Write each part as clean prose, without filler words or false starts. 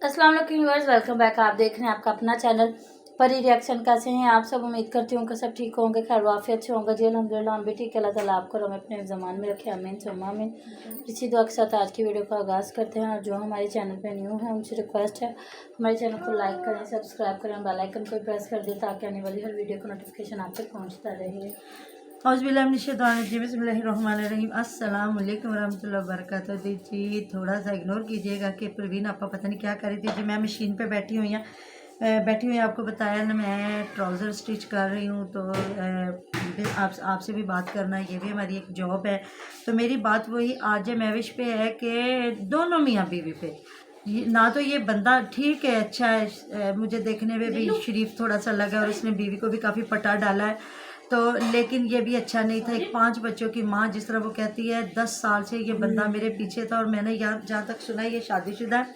अस्सलाम वालेकुम viewers, welcome back. आप देख रहे हैं आपका अपना चैनल परी रिएक्शन। कैसे हैं आप सब? उम्मीद करती हूँ कि सब ठीक होंगे, खैर वाफियत से होंगे जी। अल्हम्दुलिल्लाह हम भी ठीक है। अल्लाह ताला आपको और हमें अपने ज़मान में रखे, आमीन सुम्मा आमीन। इसी दुआ के साथ आज की वीडियो का आगाज़ करते हैं। और जो हमारे चैनल पर न्यू है उनसे रिक्वेस्ट है हमारे चैनल को लाइक करें, सब्सक्राइब करें, बेल आइकन को प्रेस कर दें ताकि आने वाली हर वीडियो का नोटिफिकेशन आप तक पहुँचता रहे। बिस्मिल्लाहिर्रहमानिर्रहीम। अस्सलाम वालेकुम वरहमतुल्लाहि वबरकातुहू। जी थोड़ा सा इग्नोर कीजिएगा कि प्रवीण आपा पता नहीं क्या कर रही थी। जी मैं मशीन पे बैठी हुई हूँ, आपको बताया ना, मैं ट्राउज़र स्टिच कर रही हूँ। तो आपसे भी बात करना है, ये भी हमारी एक जॉब है। तो मेरी बात वही आज मैविश पे है कि दोनों मियाँ बीवी पे ना तो ये बंदा ठीक है, अच्छा है, मुझे देखने में भी शरीफ थोड़ा सा लगा और उसने बीवी को भी काफ़ी पटा डाला है। तो लेकिन ये भी अच्छा नहीं था। एक 5 बच्चों की माँ, जिस तरह वो कहती है 10 साल से ये बंदा मेरे पीछे था। और मैंने यहाँ जहाँ तक सुना है ये शादीशुदा है,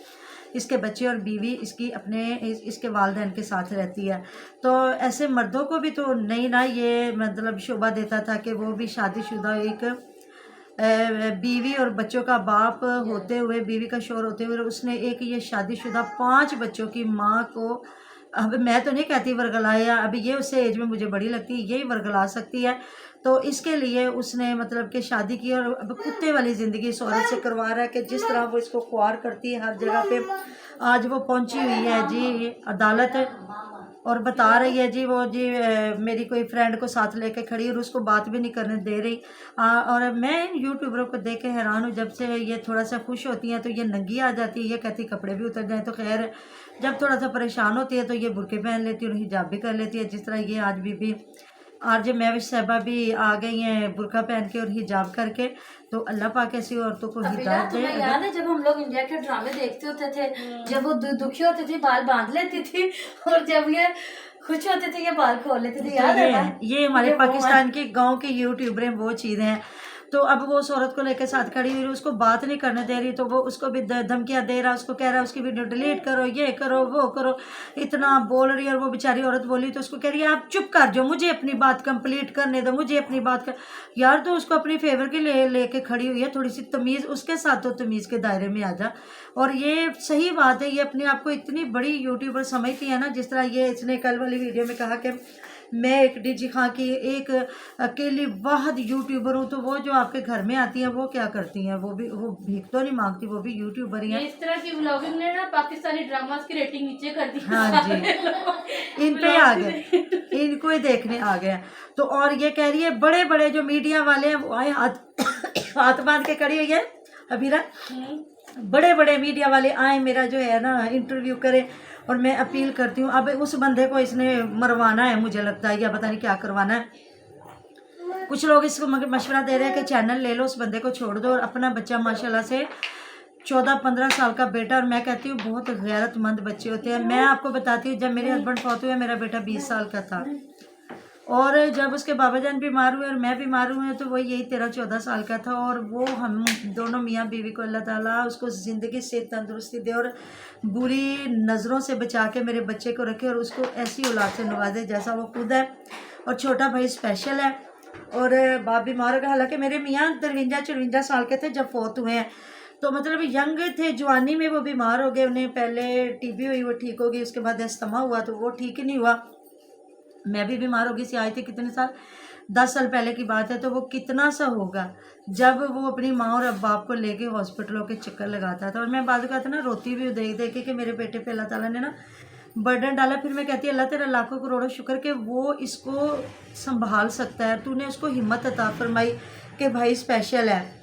इसके बच्चे और बीवी इसकी अपने इसके वालिदैन के साथ रहती है। तो ऐसे मर्दों को भी तो नहीं ना ये मतलब शोभा देता था कि वो भी शादीशुदा एक बीवी और बच्चों का बाप होते हुए, बीवी का शौहर होते हुए, उसने एक ये शादीशुदा 5 बच्चों की माँ को, अब मैं तो नहीं कहती वर्गलाया, अभी ये उससे एज में मुझे बड़ी लगती है, यही वर्गला सकती है। तो इसके लिए उसने मतलब कि शादी की और अब कुत्ते वाली ज़िंदगी इस औरत से करवा रहा है कि जिस तरह वो इसको ख्वार करती है हर जगह पे। आज वो पहुंची हुई है जी अदालत और बता रही है जी वो जी मेरी कोई फ्रेंड को साथ लेके खड़ी और उसको बात भी नहीं करने दे रही। और मैं इन यूट्यूबरों को देख के हैरान हूँ। जब से ये थोड़ा सा खुश होती हैं तो ये नंगी आ जाती है, ये कहती कपड़े भी उतर जाएं तो खैर, जब थोड़ा सा परेशान होती है तो ये बुर्के पहन लेती है और हिजाब भी कर लेती है। जिस तरह ये आज भी आरजे महविश साहबा भी आ गई हैं बुर्का पहन के और हिजाब करके। तो अल्लाह पाक ऐसी औरतों को हिदायत दे। याद है जब हम लोग इंडिया के ड्रामे देखते होते थे, जब वो दुखी होती थी बाल बांध लेती थी और जब ये खुश होते थे ये बाल खोल लेते थे। याद है ना? ये हमारे पाकिस्तान के गांव के यूट्यूबर हैं, वो चीज़ें हैं। तो अब वो उस औरत को लेकर साथ खड़ी हुई, उसको बात नहीं करने दे रही, तो वो उसको भी धमकियां दे रहा, उसको कह रहा है उसकी वीडियो डिलीट करो, ये करो वो करो, इतना बोल रही है। और वो बेचारी औरत बोली तो उसको कह रही है आप चुप कर जाओ, मुझे अपनी बात कंप्लीट करने दो, मुझे अपनी बात कर। यार तो उसको अपनी फेवर के लेके खड़ी हुई है, थोड़ी सी तमीज़ उसके साथ, तो तमीज़ के दायरे में आ जा। और ये सही बात है, ये अपने आप को इतनी बड़ी यूट्यूबर समझती है ना। जिस तरह ये इसने कल वाली वीडियो में कहा कि मैं एक डीजी खां की एक अकेली वाहद यूट्यूबर हूँ। तो वो जो आपके घर में आती है वो क्या करती हैं? वो भीख तो नहीं मांगती, वो भी यूट्यूबर ही है। इस तरह की व्लॉगिंग ने ना पाकिस्तानी ड्रामास की रेटिंग नीचे कर दी। हाँ जी, इन पे आ गए, इनको ही देखने आ गया। तो और ये कह रही है बड़े बड़े जो मीडिया वाले हैं वो आए हाथ बांध के खड़ी हुई है अबीरा, बड़े बड़े मीडिया वाले आए मेरा जो है ना इंटरव्यू करें। और मैं अपील करती हूँ, अब उस बंदे को इसने मरवाना है मुझे लगता है, या पता नहीं क्या करवाना है। कुछ लोग इसको मशवरा दे रहे हैं कि चैनल ले लो, उस बंदे को छोड़ दो। और अपना बच्चा माशाल्लाह से 14-15 साल का बेटा, और मैं कहती हूँ बहुत गैरतमंद बच्चे होते हैं। मैं आपको बताती हूँ, जब मेरे हस्बैंड फौत हुए मेरा बेटा 20 साल का था, और जब उसके बाबा जान बीमार हुए और मैं बीमार हुई तो वो यही 13-14 साल का था। और वो हम दोनों मियाँ बीवी को अल्लाह ताला उसको ज़िंदगी से तंदुरुस्ती दे और बुरी नज़रों से बचा के मेरे बच्चे को रखे और उसको ऐसी औलाद से नवाजे जैसा वो खुद है। और छोटा भाई स्पेशल है और बाप बीमार हो गया। हालाँकि मेरे मियाँ 53-54 साल के थे जब फौत हुए हैं, तो मतलब यंग थे, जवानी में वो बीमार हो गए। उन्हें पहले टीबी हुई, वो ठीक हो गई, उसके बाद अस्थमा हुआ तो वो ठीक ही नहीं हुआ। मैं भी बीमार हो गई सी, आई थी कितने साल, 10 साल पहले की बात है। तो वो कितना सा होगा जब वो अपनी माँ और अब बाप को लेके हॉस्पिटलों के चक्कर लगाता था। और मैं बाद कहता ना रोती भी देख देख के कि मेरे बेटे पे अल्लाह ताला ने ना बर्डन डाला। फिर मैं कहती अल्लाह तेरा लाखों करोड़ों शुक्र कि वो इसको संभाल सकता है, तूने उसको हिम्मत अता फरमाई कि भाई स्पेशल है।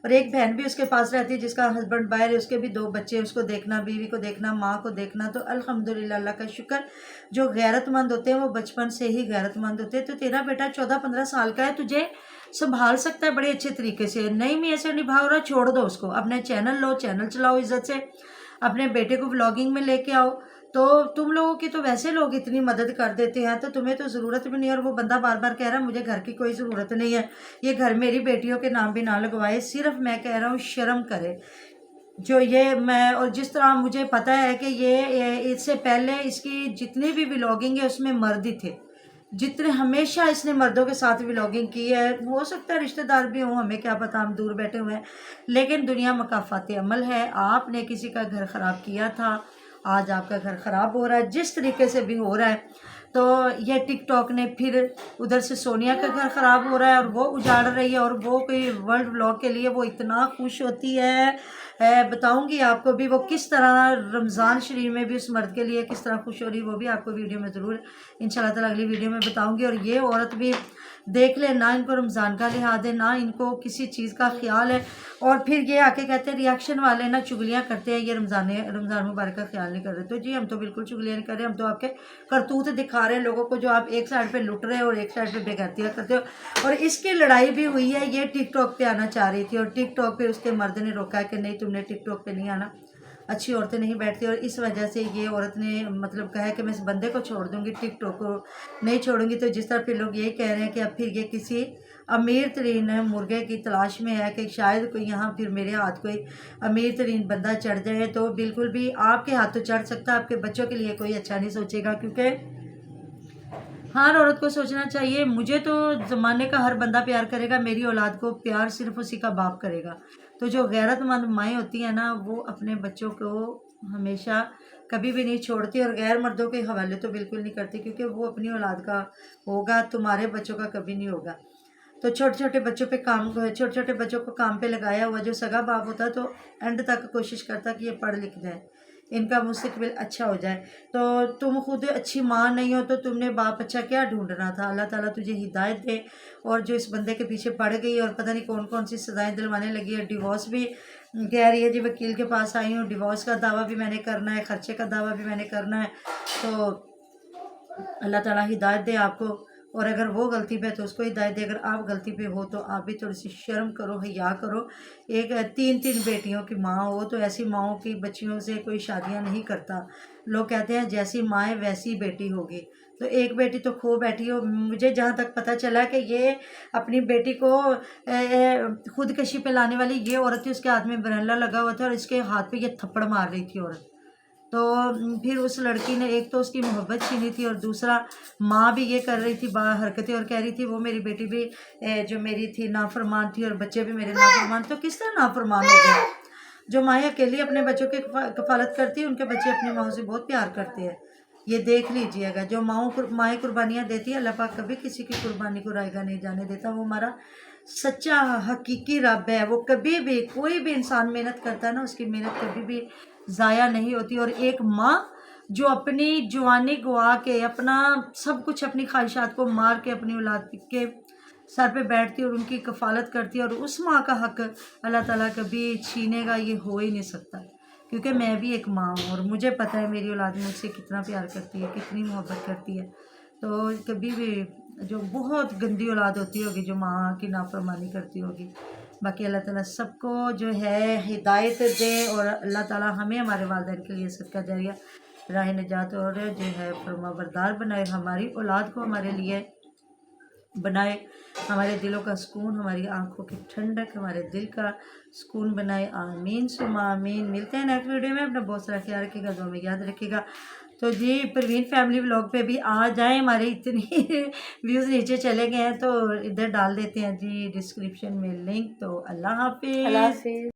और एक बहन भी उसके पास रहती है जिसका हस्बैंड बाहर है, उसके भी 2 बच्चे, उसको देखना, बीवी को देखना, माँ को देखना। तो अल्हम्दुलिल्लाह, अल्लाह का शुक्र। जो गैरतमंद होते हैं वो बचपन से ही गैरतमंद होते हैं। तो तेरा बेटा 14-15 साल का है, तुझे संभाल सकता है बड़े अच्छे तरीके से। नहीं मैं ऐसे निभा रहा, छोड़ दो उसको, अपने चैनल लो, चैनल चलाओ इज्जत से, अपने बेटे को व्लॉगिंग में लेके आओ। तो तुम लोगों की तो वैसे लोग इतनी मदद कर देते हैं, तो तुम्हें तो ज़रूरत भी नहीं है। और वो बंदा बार बार कह रहा है मुझे घर की कोई ज़रूरत नहीं है, ये घर मेरी बेटियों के नाम भी ना लगवाए। सिर्फ मैं कह रहा हूँ शर्म करे जो ये मैं। और जिस तरह मुझे पता है कि ये इससे पहले इसकी जितनी भी व्लॉगिंग है उसमें मर्द ही थे, जितने हमेशा इसने मर्दों के साथ व्लॉगिंग की है। हो सकता है रिश्तेदार भी हों, हमें क्या पता, हम दूर बैठे हुए हैं। लेकिन दुनिया मकाफात अमल है। आपने किसी का घर ख़राब किया था आज आपका घर ख़राब हो रहा है, जिस तरीके से भी हो रहा है। तो ये टिकटॉक ने फिर उधर से सोनिया का घर ख़राब हो रहा है और वो उजाड़ रही है, और वो कोई वर्ल्ड व्लॉग के लिए वो इतना खुश होती है। बताऊंगी आपको भी वो किस तरह रमज़ान शरीफ में भी उस मर्द के लिए किस तरह खुश हो रही, वो भी आपको वीडियो में ज़रूर इंशाल्लाह ताला अगली वीडियो में बताऊंगी। और ये औरत भी देख ले, ना इनको रमज़ान का लिहाज है, ना इनको किसी चीज़ का ख्याल है, और फिर ये आके कहते हैं रिएक्शन वाले ना चुगलियाँ करते हैं, ये रमज़ान मुबारक का ख्याल नहीं कर रहे। तो जी हम तो बिल्कुल चुगलियाँ नहीं कर रहे, हम तो आपके करतूत दिखा रहे हैं लोगों को, जो आप एक साइड पे लुट रहे हो और एक साइड पे बेगैरतियाँ करते हो। और इसकी लड़ाई भी हुई है, ये टिकटॉक पे आना चाह रही थी और टिकटॉक पे उसके मर्द ने रोका है कि नहीं तुमने टिकटॉक पे नहीं आना, अच्छी औरतें नहीं बैठती। और इस वजह से ये औरत ने मतलब कहा है कि मैं इस बंदे को छोड़ दूंगी, टिकटॉक को नहीं छोड़ूंगी। तो जिस तरह फिर लोग यही कह रहे हैं कि अब फिर ये किसी अमीर तरीन मुर्गे की तलाश में है कि शायद कोई यहाँ फिर मेरे हाथ कोई अमीर तरीन बंदा चढ़ जाए। तो बिल्कुल भी आपके हाथ तो चढ़ सकता है, आपके बच्चों के लिए कोई अच्छा नहीं सोचेगा, क्योंकि हर औरत को सोचना चाहिए मुझे तो ज़माने का हर बंदा प्यार करेगा, मेरी औलाद को प्यार सिर्फ उसी का बाप करेगा। तो जो गैरतमंद माएँ होती हैं ना, वो अपने बच्चों को हमेशा कभी भी नहीं छोड़ती और गैर मर्दों के हवाले तो बिल्कुल नहीं करती, क्योंकि वो अपनी औलाद का होगा, तुम्हारे बच्चों का कभी नहीं होगा। तो छोटे छोटे बच्चों को काम पे लगाया हुआ जो सगा बाप होता है, तो एंड तक कोशिश करता कि ये पढ़ लिख जाए, इनका मुस्तकबिल अच्छा हो जाए। तो तुम खुद अच्छी माँ नहीं हो तो तुमने बाप अच्छा क्या ढूंढना था। अल्लाह ताला तुझे हिदायत दे। और जो इस बंदे के पीछे पड़ गई और पता नहीं कौन कौन सी सज़ाएं दिलवाने लगी है, डिवोर्स भी कह रही है जी वकील के पास आई हूँ, डिवोर्स का दावा भी मैंने करना है, खर्चे का दावा भी मैंने करना है। तो अल्लाह ताला हिदायत दे आपको, और अगर वो गलती पे तो उसको हिदायत दे, अगर आप गलती पे हो तो आप भी थोड़ी सी शर्म करो, हया करो। एक 3-3 बेटियों की माँ हो तो ऐसी माँओं की बच्चियों से कोई शादियाँ नहीं करता। लोग कहते हैं जैसी माँ है वैसी बेटी होगी, तो एक बेटी तो खो बैठी हो। मुझे जहाँ तक पता चला कि ये अपनी बेटी को खुदकशी पे लाने वाली ये औरत थी, उसके हाथ में बरल्ला लगा हुआ था और इसके हाथ पे ये थप्पड़ मार रही थी औरत। तो फिर उस लड़की ने एक तो उसकी मोहब्बत छीनी थी, और दूसरा माँ भी ये कर रही थी हरकतें, और कह रही थी वो मेरी बेटी भी जो मेरी थी नाफरमान थी और बच्चे भी मेरे नाफरमान। तो किस तरह नाफरमान हो गए? जो माएँ अकेली अपने बच्चों की कफालत करती है, उनके बच्चे अपनी माओ से बहुत प्यार करते हैं। ये देख लीजिएगा, जो माएँ कुर्बानियाँ देती है, अल्लाह पाक कभी किसी की कुर्बानी को रायगा नहीं जाने देता। वो हमारा सच्चा हकीकी रब है। वो कभी भी कोई भी इंसान मेहनत करता है ना, उसकी मेहनत कभी भी ज़ाया नहीं होती। और एक माँ जो अपनी जवानी गवा के अपना सब कुछ, अपनी ख्वाहिशात को मार के अपनी औलाद के सर पे बैठती है और उनकी कफालत करती है, और उस माँ का हक अल्लाह ताला कभी छीनेगा, ये हो ही नहीं सकता। क्योंकि मैं भी एक माँ हूँ और मुझे पता है मेरी औलाद मुझसे कितना प्यार करती है, कितनी मोहब्बत करती है। तो कभी भी जो बहुत गंदी औलाद होती होगी जो माँ की नाफरमानी करती होगी। बाकी अल्लाह ताला सबको जो है हिदायत दे, और अल्लाह ताला हमें हमारे वालिदैन के लिए सदका जारिया राह निजात और जो है फरमाबरदार बनाए, हमारी औलाद को हमारे लिए बनाए, हमारे दिलों का सुकून, हमारी आंखों की ठंडक, हमारे दिल का सुकून बनाए। आमीन सुमा आमीन। मिलते हैं नेक्स्ट वीडियो में। अपना बहुत सारा ख्याल रखिएगा, दुआ में याद रखिएगा। तो जी परवीन फैमिली व्लॉग पे भी आ जाएं, हमारे इतनी व्यूज़ नीचे चले गए हैं तो इधर डाल देते हैं जी डिस्क्रिप्शन में लिंक। तो अल्लाह हाफिज़।